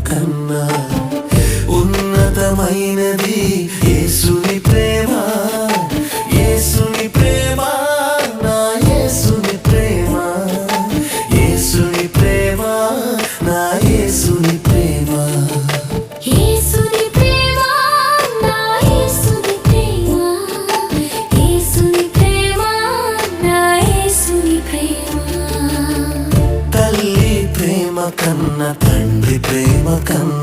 కన్నా ఉన్నతమైనది యేసుని ప్రేమ. యేసుని ప్రేమ, నా యేసుని ప్రేమ. యేసుని ప్రేమ, నా యేసుని ప్రేమ. యేసుని ప్రేమ, నా యేసుని ప్రేమ. యేసుని ప్రేమ, నా యేసుని ప్రేమ. తల్లి ప్రేమ కన్నా తండ్రి ప్రేమ కన్నా